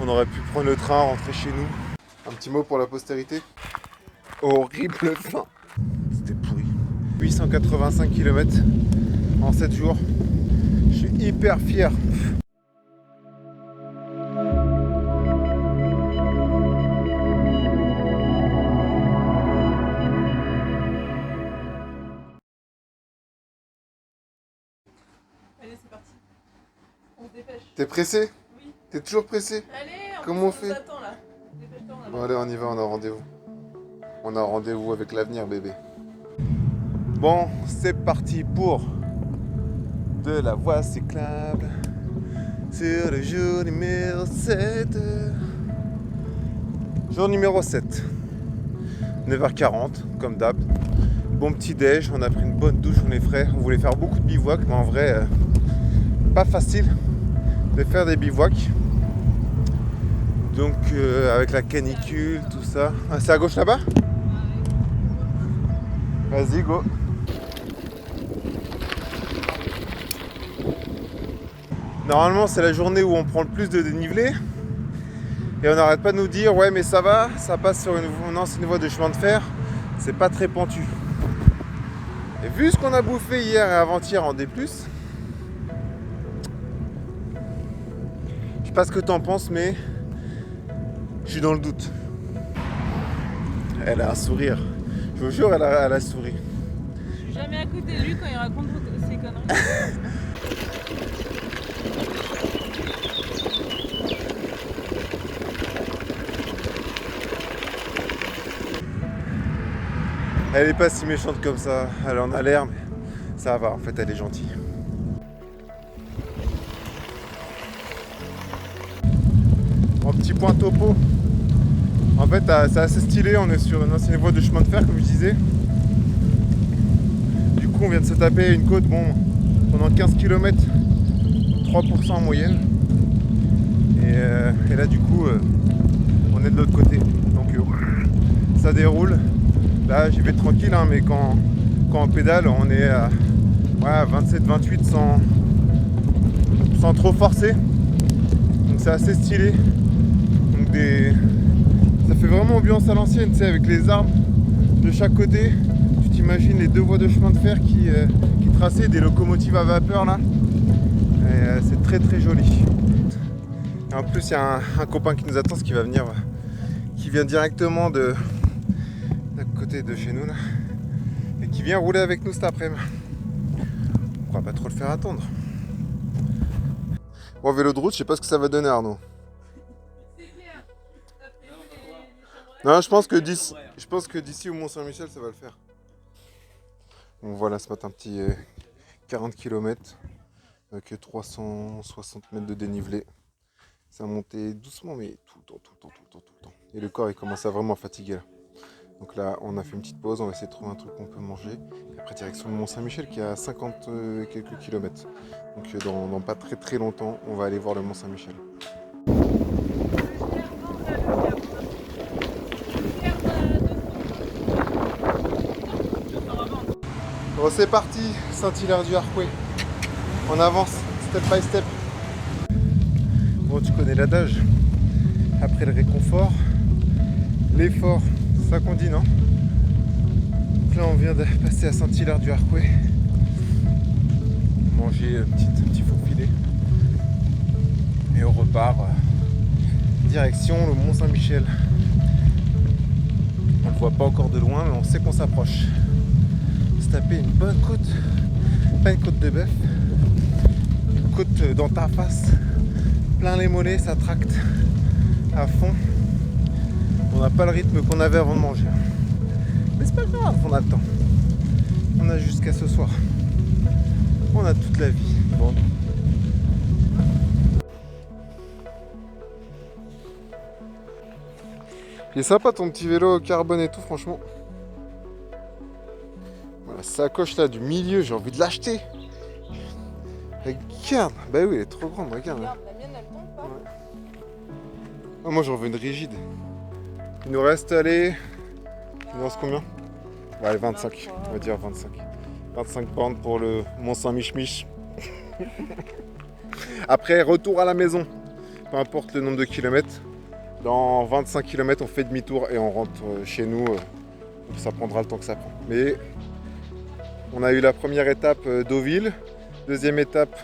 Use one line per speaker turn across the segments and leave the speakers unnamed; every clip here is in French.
On aurait pu prendre le train, rentrer chez nous. Un petit mot pour la postérité. Horrible fin. C'était pourri. 885 km en 7 jours. Je suis hyper fier.
Allez, c'est parti. On se dépêche.
T'es pressé?
Oui.
T'es toujours pressé?
Allez,
Comment on
fait?
fait?
Attends là. Dépêche-toi, on a...
Bon allez, on y va, on a rendez-vous. On a rendez-vous avec l'avenir, bébé. Bon, c'est parti pour de la voie cyclable sur le jour numéro 7. Jour numéro 7. 9h40, comme d'hab. Bon petit déj, on a pris une bonne douche, on est frais. On voulait faire beaucoup de bivouac, mais en vrai, pas facile de faire des bivouacs. Donc avec la canicule, tout ça. Ah, c'est à gauche là-bas? Vas-y, go. Normalement, c'est la journée où on prend le plus de dénivelé. Et on n'arrête pas de nous dire, ouais, mais ça va, ça passe sur une ancienne voie de chemin de fer. C'est pas très pentu. Et vu ce qu'on a bouffé hier et avant-hier en D+, je sais pas ce que t'en penses, mais je suis dans le doute. Elle a un sourire. Je vous jure, elle a souri.
Je suis jamais à côté de lui quand il raconte ses conneries.
Elle est pas si méchante comme ça. Elle en a l'air, mais ça va. En fait, elle est gentille. Mon petit point topo. En fait, c'est assez stylé. On est sur une ancienne voie de chemin de fer, comme je disais. Du coup, on vient de se taper une côte, bon, pendant 15 km, 3% en moyenne. Et là, du coup, on est de l'autre côté. Donc, ça déroule. Là, j'y vais tranquille, hein, mais quand on pédale, on est à 27-28 sans trop forcer. Donc, c'est assez stylé. Donc, ça fait vraiment ambiance à l'ancienne, tu sais, avec les arbres de chaque côté. Tu t'imagines les deux voies de chemin de fer qui traçaient, des locomotives à vapeur là. Et c'est très très joli. Et en plus, il y a un copain qui nous attend, qui vient directement de côté de chez nous là, et qui vient rouler avec nous cet après-midi. On va pas trop le faire attendre. Bon, vélo de route, je sais pas ce que ça va donner, Arnaud. Non, je pense que d'ici au Mont-Saint-Michel, ça va le faire. Bon, voilà, ce matin, un petit 40 km avec 360 mètres de dénivelé. Ça a monté doucement, mais tout le temps. Et le corps, il commence à vraiment fatiguer là. Donc là, on a fait une petite pause, on va essayer de trouver un truc qu'on peut manger. Et après, direction le Mont-Saint-Michel qui est à 50 et quelques kilomètres. Donc dans pas très très longtemps, on va aller voir le Mont-Saint-Michel. Bon, c'est parti, Saint-Hilaire-du-Harcouët. On avance, step by step. Bon, tu connais l'adage. Après le réconfort, l'effort. C'est ça qu'on dit, non? Donc là, on vient de passer à Saint-Hilaire-du-Harcouët. Manger un petit faux filet. Et on repart direction le Mont-Saint-Michel. On ne le voit pas encore de loin, mais on sait qu'on s'approche. Se taper une bonne côte. Pas une côte de bœuf. Une côte dans ta face. Plein les mollets, ça tracte à fond. On n'a pas le rythme qu'on avait avant de manger. Mais c'est pas grave, on a le temps. On a jusqu'à ce soir. On a toute la vie. Bon. Il est sympa ton petit vélo carbone et tout, franchement. Voilà, sacoche là du milieu, j'ai envie de l'acheter. Regarde, bah oui, elle est trop grande, regarde.
Regarde, la mienne, elle tombe pas.
Ouais. Oh, moi j'en veux une rigide. Il nous reste, allez. Il nous reste combien? Ouais, allez, 25. On va dire 25. 25 bornes pour le Mont-Saint-Mich-Mich. Après, retour à la maison. peu importe le nombre de kilomètres. Dans 25 km, on fait demi-tour et on rentre chez nous. Ça prendra le temps que ça prend. Mais on a eu la première étape Deauville, deuxième étape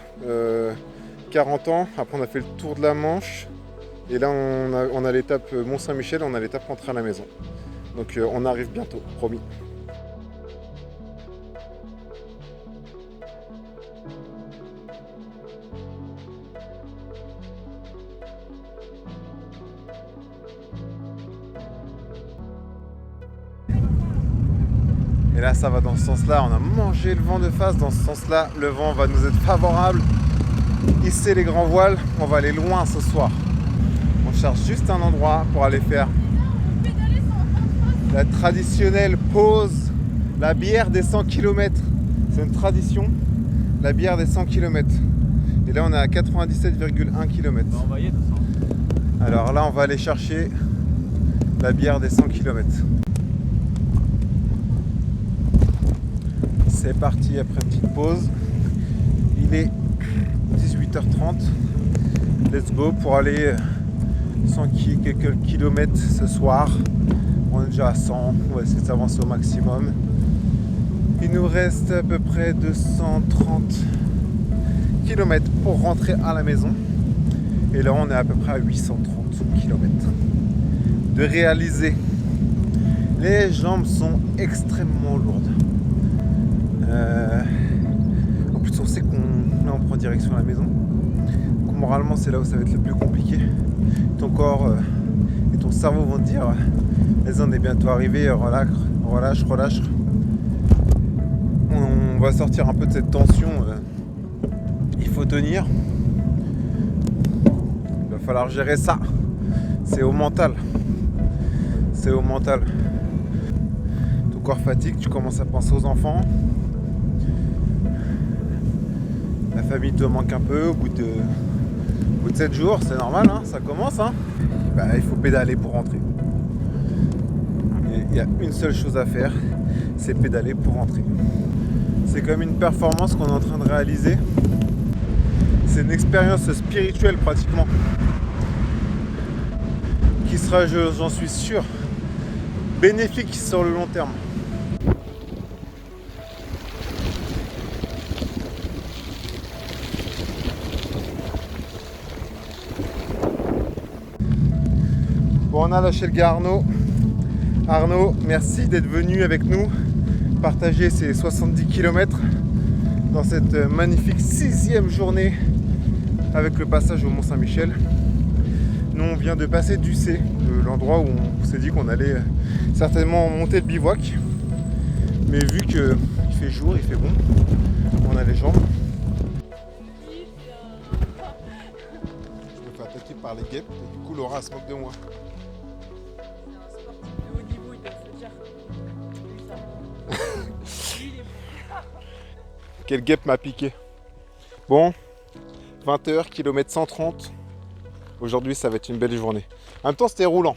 40 ans. Après, on a fait le tour de la Manche. Et là, on a l'étape Mont-Saint-Michel, on a l'étape rentrer à la maison. Donc on arrive bientôt, promis. Et là, ça va dans ce sens-là. On a mangé le vent de face. Dans ce sens-là, le vent va nous être favorable. Hissez les grands voiles. On va aller loin ce soir. On cherche juste un endroit pour aller faire la traditionnelle pause, la bière des 100 km. C'est une tradition, la bière des 100 km. Et là, on est à 97,1 km. Alors là, on va aller chercher la bière des 100 km. C'est parti après une petite pause. Il est 18h30. Let's go pour aller 100 quelques kilomètres ce soir. On est déjà à 100. On va essayer de s'avancer au maximum. Il nous reste à peu près 230 km pour rentrer à la maison. Et là, on est à peu près à 830 km de réaliser. Les jambes sont extrêmement lourdes. En plus, on sait qu'on prend direction à la maison. Donc, moralement, c'est là où ça va être le plus compliqué. Ton corps et ton cerveau vont te dire vas-y, on est bientôt arrivé, relâche. On va sortir un peu de cette tension. Il faut tenir. Il va falloir gérer ça. C'est au mental. Ton corps fatigue, tu commences à penser aux enfants. La famille te manque un peu au bout de 7 jours, c'est normal, hein, ça commence. Hein. Il faut pédaler pour rentrer. Il y a une seule chose à faire, c'est pédaler pour rentrer. C'est comme une performance qu'on est en train de réaliser. C'est une expérience spirituelle pratiquement. Qui sera, j'en suis sûr, bénéfique sur le long terme. Bon, on a lâché le gars Arnaud. Arnaud, merci d'être venu avec nous partager ces 70 km dans cette magnifique 6e journée avec le passage au Mont-Saint-Michel. Nous, on vient de passer d'Ussé, l'endroit où on s'est dit qu'on allait certainement monter le bivouac. Mais vu qu'il fait jour, il fait bon, on a les jambes. Je me fais attaquer par les guêpes et du coup Laura se moque de moi. Quel guêpe m'a piqué. Bon, 20h, kilomètre 130. Aujourd'hui, ça va être une belle journée. En même temps, c'était roulant,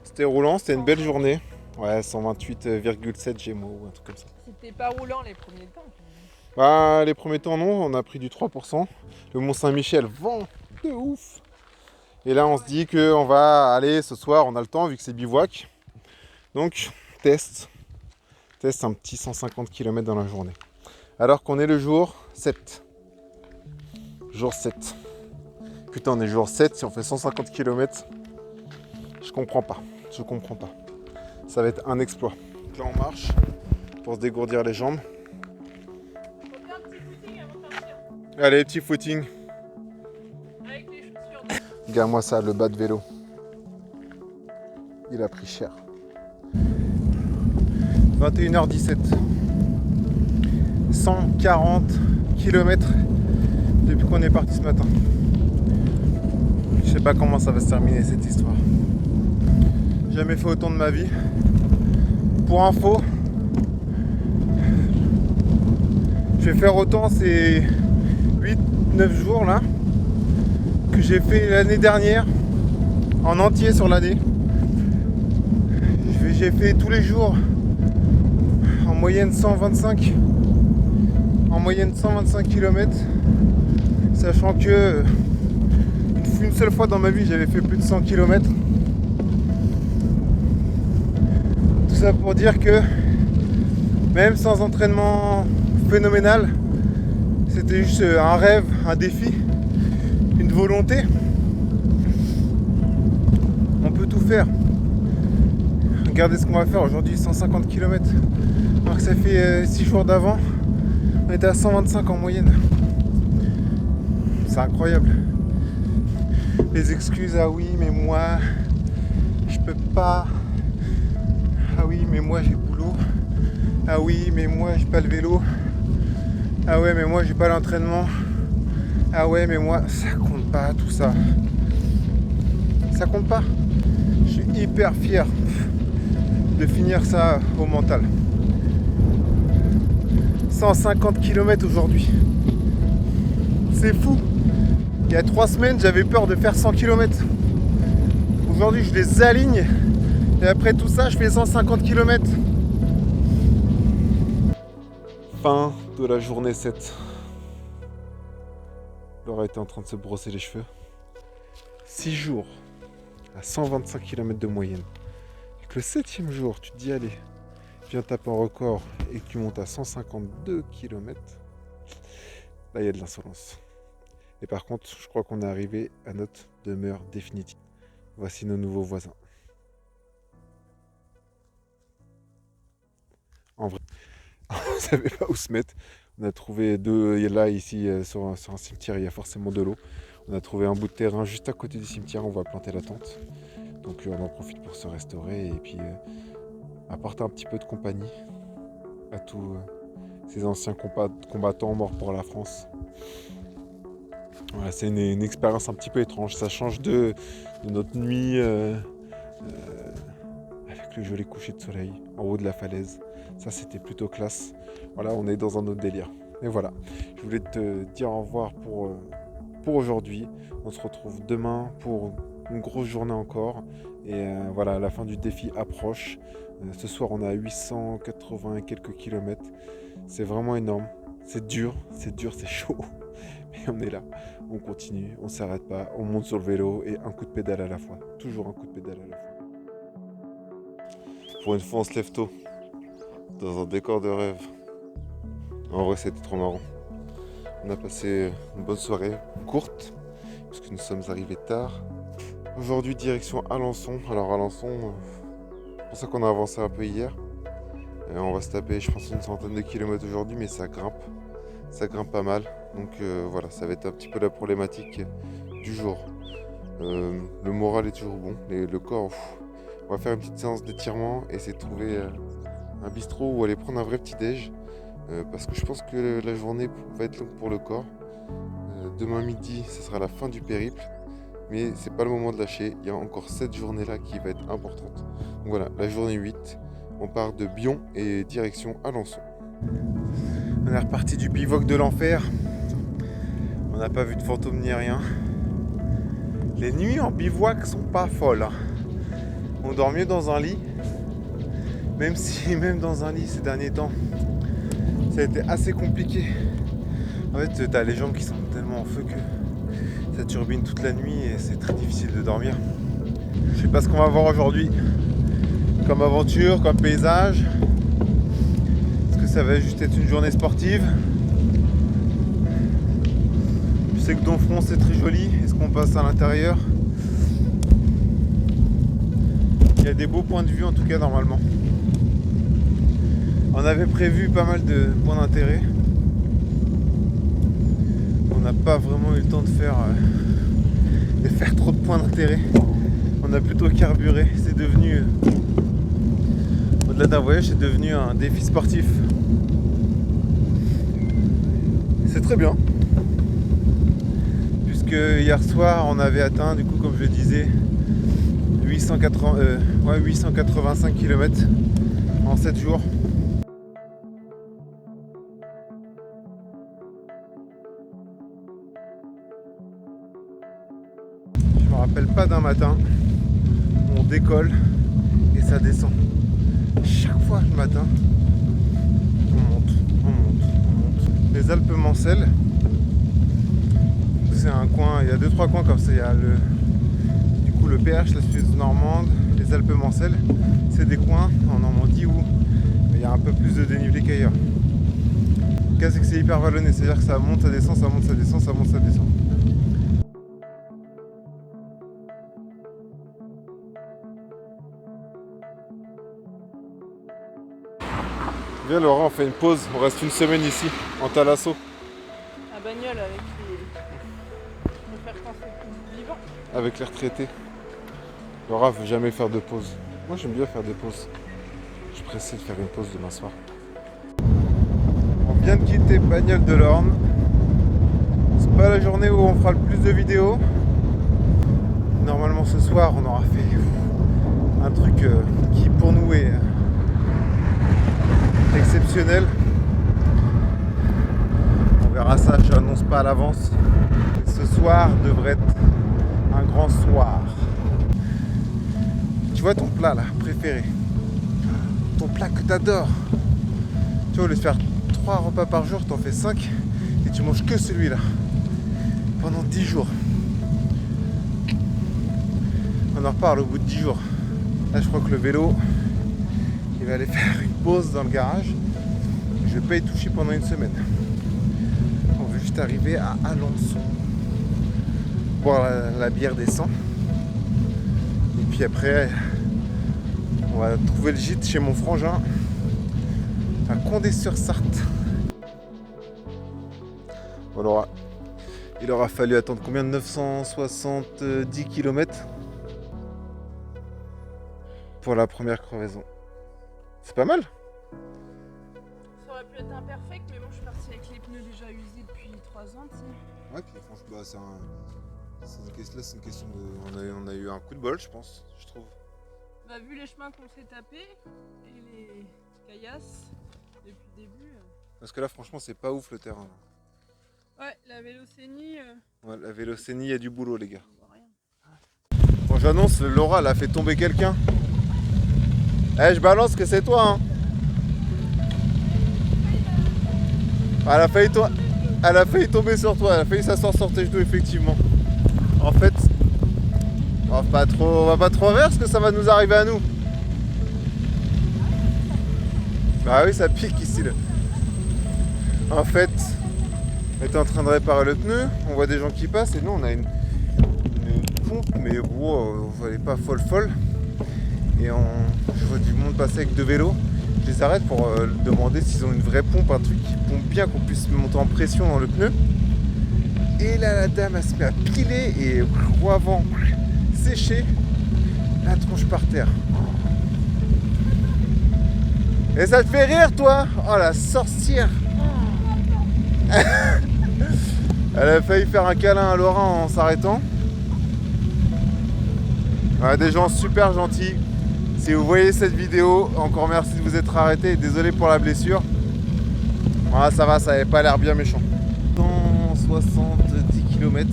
c'était une belle journée. Ouais, 128,7 Gémeaux ou un truc comme ça.
C'était pas roulant les premiers temps.
Bah, les premiers temps, non, on a pris du 3%. Le Mont-Saint-Michel, vent de ouf. Et là, on se dit qu'on va aller ce soir, on a le temps vu que c'est bivouac. Donc, test un petit 150 km dans la journée. Alors qu'on est le jour 7. Jour 7. Putain, on est jour 7, si on fait 150 km, je comprends pas. Ça va être un exploit. Donc là, on marche pour se dégourdir les jambes.
On fait un petit footing avant de partir.
Allez, petit footing.
Avec les chaussures.
Regarde-moi ça, le bas de vélo. Il a pris cher. 21h17. 140 km depuis qu'on est parti ce matin. Je sais pas comment ça va se terminer cette histoire. Jamais fait autant de ma vie. Pour info, je vais faire autant ces 8-9 jours là que j'ai fait l'année dernière en entier sur l'année. J'ai fait tous les jours en moyenne 125 km, sachant que une Sauf une seule fois dans ma vie, j'avais fait plus de 100 km. Tout ça pour dire que même sans entraînement phénoménal, c'était juste un rêve, un défi, une volonté. On peut tout faire. Regardez ce qu'on va faire aujourd'hui, 150 km. Alors que ça fait 6 jours d'avant, on était à 125 en moyenne. C'est incroyable. Les excuses, ah oui, mais moi, je peux pas. Ah oui, mais moi j'ai boulot. Ah oui, mais moi j'ai pas le vélo. Ah ouais, mais moi j'ai pas l'entraînement. Ah ouais, mais moi, ça compte pas tout ça. Ça compte pas. Je suis hyper fier de finir ça au mental. 150 km aujourd'hui. C'est fou. Il y a 3 semaines, j'avais peur de faire 100 km. Aujourd'hui, je les aligne. Et après tout ça, je fais 150 km. Fin de la journée 7. Laura était en train de se brosser les cheveux. 6 jours à 125 km de moyenne. Et que le 7e jour, tu te dis allez, viens taper un record et que tu montes à 152 km. Là, il y a de l'insolence. Et par contre, je crois qu'on est arrivé à notre demeure définitive. Voici nos nouveaux voisins. En vrai, on ne savait pas où se mettre. On a trouvé là, ici, sur un cimetière, il y a forcément de l'eau. On a trouvé un bout de terrain juste à côté du cimetière, on va planter la tente. Donc on en profite pour se restaurer et puis apporter un petit peu de compagnie à tous ces anciens combattants morts pour la France. Voilà, c'est une expérience un petit peu étrange. Ça change de notre nuit avec le joli coucher de soleil en haut de la falaise. Ça, c'était plutôt classe. Voilà, on est dans un autre délire. Et voilà, je voulais te dire au revoir pour aujourd'hui. On se retrouve demain pour une grosse journée encore. Et voilà, la fin du défi approche. Ce soir, on a 880 et quelques kilomètres. C'est vraiment énorme. C'est dur, c'est chaud. Mais on est là, on continue, on s'arrête pas, on monte sur le vélo et un coup de pédale à la fois. Toujours un coup de pédale à la fois. Pour une fois, on se lève tôt. Dans un décor de rêve. En vrai, c'était trop marrant. On a passé une bonne soirée, courte, puisque nous sommes arrivés tard. Aujourd'hui, direction Alençon. Alors Alençon, c'est pour ça qu'on a avancé un peu hier. On va se taper, je pense, une centaine de kilomètres aujourd'hui, mais ça grimpe. Ça grimpe pas mal. Donc voilà, ça va être un petit peu la problématique du jour. Le moral est toujours bon. Le corps, on va faire une petite séance d'étirement et essayer de trouver un bistrot ou aller prendre un vrai petit déj. Parce que je pense que la journée va être longue pour le corps. Demain midi, ce sera la fin du périple. Mais c'est pas le moment de lâcher. Il y a encore cette journée-là qui va être importante. Donc voilà, la journée 8. On part de Bion et direction Alençon. On est reparti du bivouac de l'enfer. On n'a pas vu de fantômes ni rien. Les nuits en bivouac sont pas folles. On dort mieux dans un lit. Même si, même dans un lit ces derniers temps, ça a été assez compliqué. En fait, t'as les jambes qui sont tellement en feu que ça turbine toute la nuit et c'est très difficile de dormir. Je sais pas ce qu'on va voir aujourd'hui. Comme aventure, comme paysage. Est-ce que ça va juste être une journée sportive? Je sais que Domfront c'est très joli. Est-ce qu'on passe à l'intérieur? Il y a des beaux points de vue en tout cas normalement. On avait prévu pas mal de points d'intérêt. On n'a pas vraiment eu le temps de faire trop de points d'intérêt. On a plutôt carburé. C'est devenu... Au-delà d'un voyage, c'est devenu un défi sportif. C'est très bien. Puisque hier soir, on avait atteint, du coup, comme je le disais, 885 km en 7 jours. Je me rappelle pas d'un matin où on décolle et ça descend. Chaque fois le matin, on monte. Les Alpes Mancelles, c'est c'est un coin, il y a 2-3 coins comme ça. Il y a du coup le Perche, la Suisse normande, les Alpes Mancelles. C'est des coins en Normandie où il y a un peu plus de dénivelé qu'ailleurs. Le cas c'est que c'est hyper vallonné, c'est-à-dire que ça monte, ça descend, ça monte, ça descend, ça monte, ça descend. Viens Laura, on fait une pause, on reste une semaine ici, en Thalasso.
Un bagnole avec les faire construire vivant.
Avec les retraités. Laura veut jamais faire de pause. Moi j'aime bien faire des pauses. Je suis pressé de faire une pause demain soir. On vient de quitter Bagnoles de l'Orne. C'est pas la journée où on fera le plus de vidéos. Normalement ce soir on aura fait un truc qui pour nous est exceptionnel. On verra ça, je n'annonce pas à l'avance. Ce soir devrait être un grand soir. Tu vois ton plat là, préféré, ton plat que t'adores. Tu vois, au lieu de faire 3 repas par jour, t'en fais 5 et tu manges que celui-là pendant 10 jours. On en reparle au bout de 10 jours. Là je crois que le vélo, il va aller faire une pause dans le garage. Je vais pas y toucher pendant une semaine. On veut juste arriver à Alençon, boire la bière des 100. Et puis après, on va trouver le gîte chez mon frangin à Condé-sur-Sarthe. Bon, il aura fallu attendre combien de 970 km pour la première crevaison. C'est pas mal.
Ça aurait pu être imperfect, mais bon, je suis partie avec les pneus déjà usés depuis 3 ans, tu sais.
Ouais, puis franchement, c'est une question de. On a eu un coup de bol, je pense, je trouve.
Bah, vu les chemins qu'on s'est tapés et les caillasses depuis le début.
Parce que là, franchement, c'est pas ouf le terrain.
Ouais, la vélocénie.
Ouais, la vélocénie, il y a du boulot, les gars.
On voit rien.
Bon, j'annonce, Laura, elle a fait tomber quelqu'un. Eh, je balance que c'est toi, hein. Elle a failli tomber sur toi, elle a failli s'asseoir sur tes genoux, effectivement. En fait, on va pas trop vers parce que ça va nous arriver à nous. Bah oui, ça pique ici là. En fait, on était en train de réparer le pneu, on voit des gens qui passent et nous on a une pompe, mais wow, elle est pas folle. Et je vois du monde passer avec 2 vélos. Je les arrête pour demander s'ils ont une vraie pompe, un truc qui pompe bien, qu'on puisse monter en pression dans le pneu. Et là la dame elle se met à piler et roue avant séché, la tronche par terre. Et ça te fait rire toi? Oh la sorcière. Elle a failli faire un câlin à Laura en s'arrêtant. Ouais, des gens super gentils. Si vous voyez cette vidéo, encore merci de vous être arrêté et désolé pour la blessure. Voilà, ça va, ça avait pas l'air bien méchant. 170 km.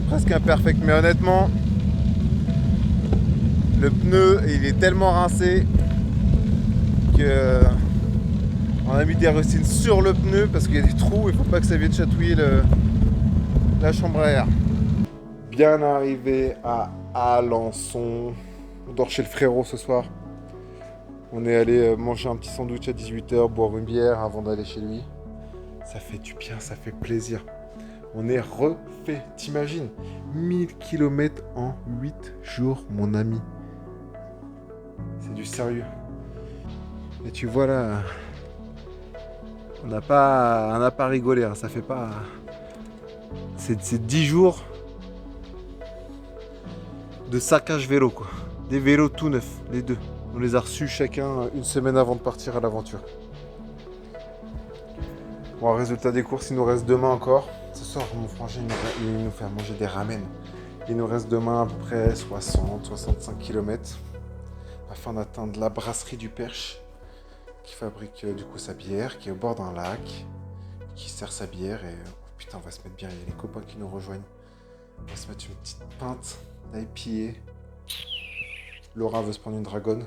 Presque imperfect, mais honnêtement, le pneu il est tellement rincé que on a mis des rustines sur le pneu parce qu'il y a des trous, il faut pas que ça vienne chatouiller la chambre à air. Bien arrivé à Alençon. On dort chez le frérot ce soir. On est allé manger un petit sandwich à 18h, boire une bière avant d'aller chez lui. Ça fait du bien, ça fait plaisir. On est refait. T'imagines 1000 km en 8 jours, mon ami. C'est du sérieux. Et tu vois là, on n'a pas rigolé, hein. Ça fait pas... C'est 10 jours de saccage vélo, quoi. Des vélos tout neufs, les deux. On les a reçus chacun une semaine avant de partir à l'aventure. Bon, résultat des courses, il nous reste demain encore. Ce soir, mon frangin, il nous fait manger des ramen. Il nous reste demain à peu près 60-65 km afin d'atteindre la brasserie du Perche qui fabrique du coup sa bière, qui est au bord d'un lac, qui sert sa bière et putain, on va se mettre bien. Il y a les copains qui nous rejoignent. On va se mettre une petite pinte d'IPA. Laura veut se prendre une dragonne.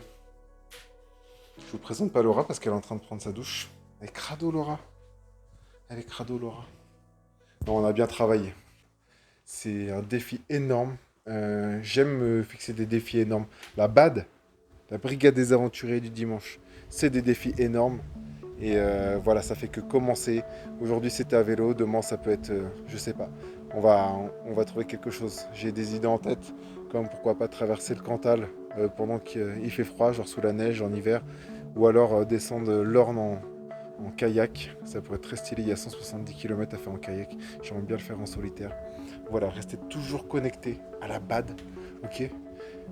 Je vous présente pas Laura parce qu'elle est en train de prendre sa douche. Elle est crado, Laura. Elle est crado, Laura. Non, on a bien travaillé. C'est un défi énorme. J'aime me fixer des défis énormes. La BAD, la Brigade des Aventuriers du Dimanche, c'est des défis énormes. Et voilà, ça fait que commencer. Aujourd'hui, c'était à vélo. Demain, ça peut être, je sais pas. On va trouver quelque chose. J'ai des idées en tête, comme pourquoi pas traverser le Cantal pendant qu'il fait froid, genre sous la neige en hiver. Ou alors descendre l'Orne en kayak. Ça pourrait être très stylé. Il y a 170 km à faire en kayak. J'aimerais bien le faire en solitaire. Voilà, restez toujours connectés à la BAD. Ok ?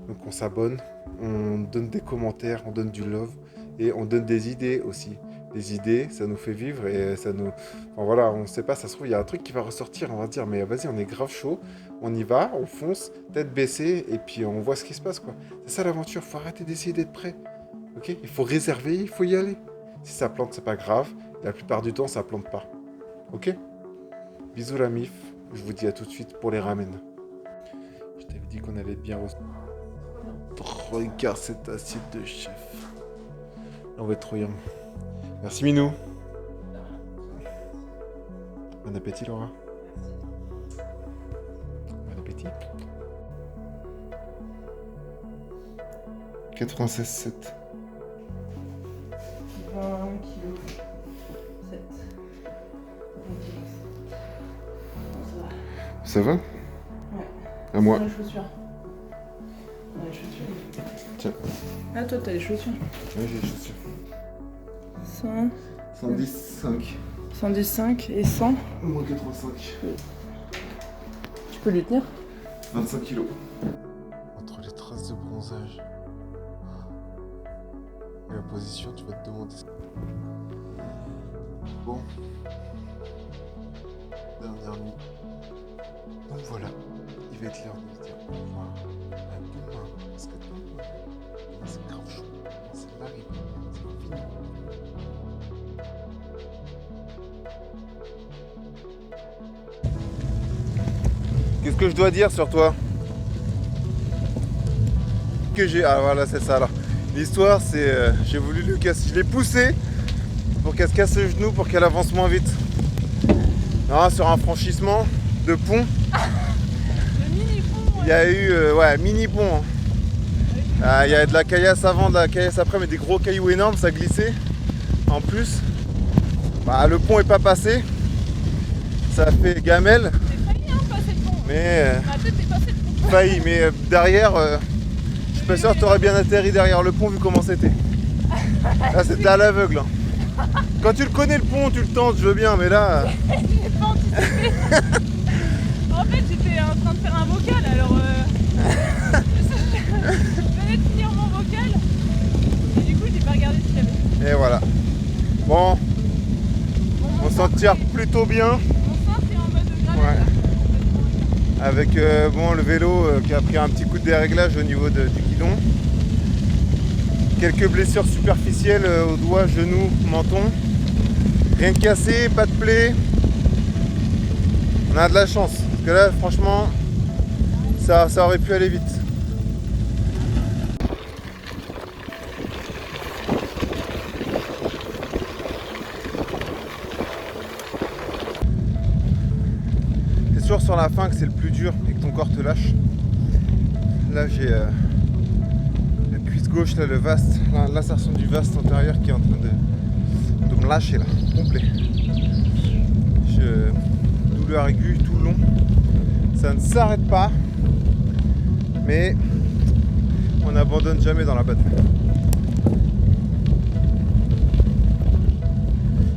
Donc on s'abonne, on donne des commentaires, on donne du love et on donne des idées aussi. Les idées, ça nous fait vivre et ça nous... Enfin voilà, on ne sait pas, ça se trouve, il y a un truc qui va ressortir, on va se dire, mais vas-y, on est grave chaud, on y va, on fonce, tête baissée, et puis on voit ce qui se passe, quoi. C'est ça l'aventure, faut arrêter d'essayer d'être prêt, ok ? Il faut réserver, il faut y aller. Si ça plante, c'est pas grave, la plupart du temps, ça plante pas, ok ? Bisous la mif, je vous dis à tout de suite pour les ramen. Je t'avais dit qu'on allait bien... Regarde cette assiette de chef. On va être trop yum. Merci Minou. Bon appétit Laura. Bon appétit. 96,7.
20 kg. 7.
Ça va ?
Ouais.
À moi.
Les chaussures. Les chaussures.
Tiens.
Ah, toi, t'as les chaussures.
Oui, j'ai les chaussures.
100.
110,5.
115 et 100.
Moins 85.
Tu peux lui tenir ?
25 kilos. Entre les traces de bronzage et la position, tu vas te demander. Bon. Dernière nuit. Donc voilà, il va être l'heure de se dire au revoir à demain. Parce que demain, c'est grave chaud. C'est l'arrivée. C'est fini. Qu'est-ce que je dois dire sur toi ? Que j'ai... Ah voilà, c'est ça là. L'histoire, c'est... j'ai voulu lui casser... Je l'ai poussé pour qu'elle se casse le genou, pour qu'elle avance moins vite. Non, sur un franchissement de pont.
Le mini-pont.
Il y a eu... ouais, mini-pont. Hein. Ah, il y a de la caillasse avant, de la caillasse après, mais des gros cailloux énormes, ça glissait. En plus, bah, le pont est pas passé. Ça a fait gamelle.
T'es failli, hein, passer le pont.
Mais...
Ah, peut-être t'es passé le pont.
failli, mais derrière... je suis pas sûr que t'aurais bien atterri derrière le pont vu comment c'était. Là, c'était à l'aveugle. Hein. Quand tu le connais le pont, tu le tentes, je veux bien, mais là...
J'ai pas anticipé. En fait, j'étais en train de faire un vocal, alors je venais de finir mon vocal et du coup j'ai pas regardé ce qu'il y avait.
Et voilà. Bon,
Bon,
on s'en tire plutôt bien.
Mon centre est en mode gravel.
Ouais.
Là.
Avec bon, le vélo qui a pris un petit coup de déréglage au niveau du guidon. Quelques blessures superficielles aux doigts, genoux, menton. Rien de cassé, pas de plaie. On a de la chance. Parce que là, franchement, ça aurait pu aller vite. C'est sûr sur la fin que c'est le plus dur et que ton corps te lâche. Là, j'ai la cuisse gauche, là, le vaste, l'insertion du vaste antérieur qui est en train de me lâcher là, complet. Douleur aiguë tout le long. Ça ne s'arrête pas, mais on n'abandonne jamais dans la bataille.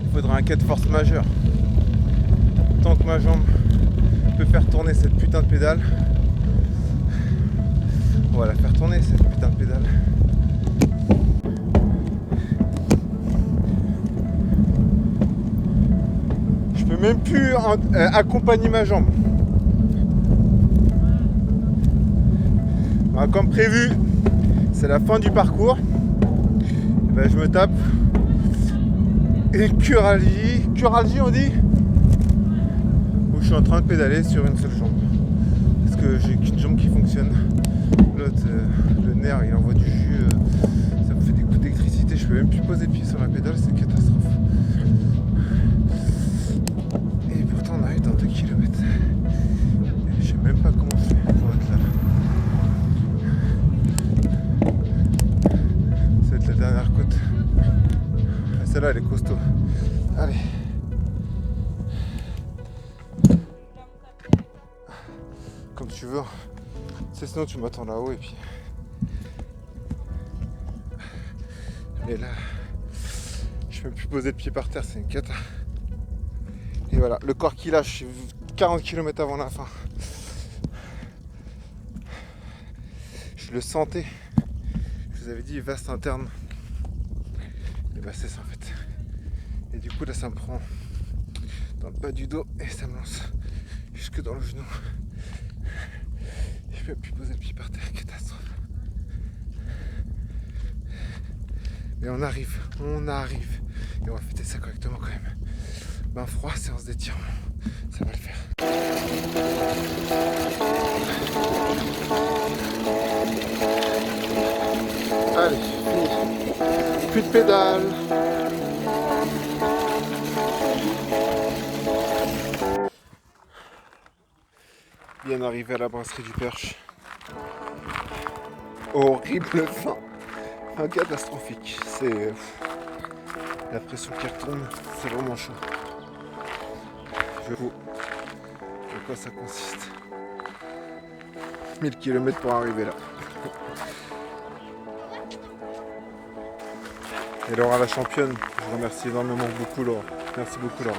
Il faudra un cas de force majeure. Tant que ma jambe peut faire tourner cette putain de pédale, on va la faire tourner cette putain de pédale. Je peux même plus accompagner ma jambe. Alors, comme prévu, c'est la fin du parcours. Et ben, je me tape une curalgie on dit, où je suis en train de pédaler sur une seule jambe. Parce que j'ai qu'une jambe qui fonctionne. L'autre, le nerf, il envoie du jus. Ça me fait des coups d'électricité. Je peux même plus poser le pied sur la pédale, c'est une catastrophe. dans 2 km. Je sais même pas comment on fait pour être là. Ça va être la dernière côte. Ah, celle-là elle est costaud. Allez. Comme tu veux. C'est sinon tu m'attends là-haut et puis. Mais là, je peux même plus poser le pied par terre, c'est une cata. Et voilà, le corps qui lâche 40 km avant la fin. Je le sentais. Je vous avais dit vaste interne. Et bah c'est ça en fait. Et du coup là ça me prend dans le bas du dos et ça me lance jusque dans le genou. Je peux même plus poser le pied par terre, catastrophe. Mais on arrive. Et on va fêter ça correctement quand même. Bain froid, séance d'étirement. Ça va le faire. Allez, fini. Plus de pédale. Bien arrivé à la brasserie du Perche. Horrible fin. Fin catastrophique. C'est la pression qui retombe. C'est vraiment chaud. Je vous de quoi ça consiste. 1000 km pour arriver là. Et Laura la championne, je vous remercie énormément beaucoup Laura. Merci beaucoup Laura.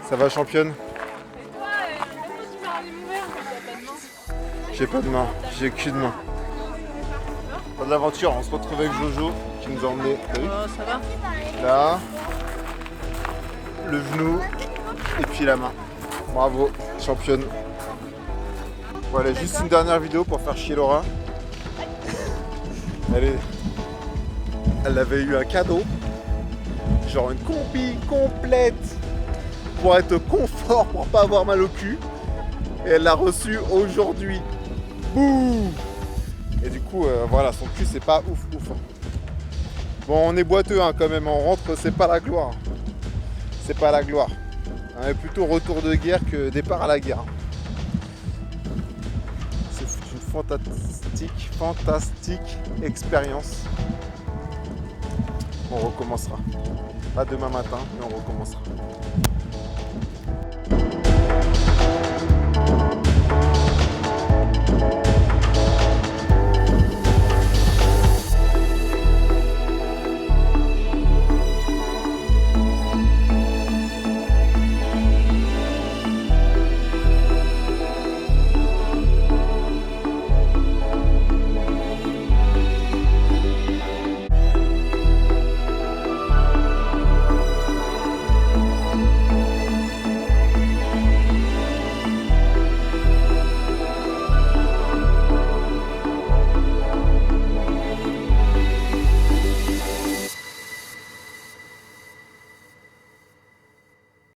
Ça va championne?
Et toi, tu m'as rendez ouvert, mais t'as pas de main.
J'ai pas de main, j'ai qu'une main. Pas de l'aventure, on se retrouve avec Jojo qui nous a emmenés. T'as vu?
Oh, ça va?
Là, le genou et puis la main. Bravo, championne. Voilà, juste une dernière vidéo pour faire chier Laura. Elle avait eu un cadeau, genre une combi complète pour être confort, pour pas avoir mal au cul. Et elle l'a reçu aujourd'hui. Bouh! Et du coup, voilà, son cul c'est pas ouf. Bon, on est boiteux hein, quand même, on rentre, c'est pas la gloire. C'est pas la gloire. On est plutôt retour de guerre que départ à la guerre. C'est une fantastique expérience. On recommencera. Pas demain matin, mais on recommencera.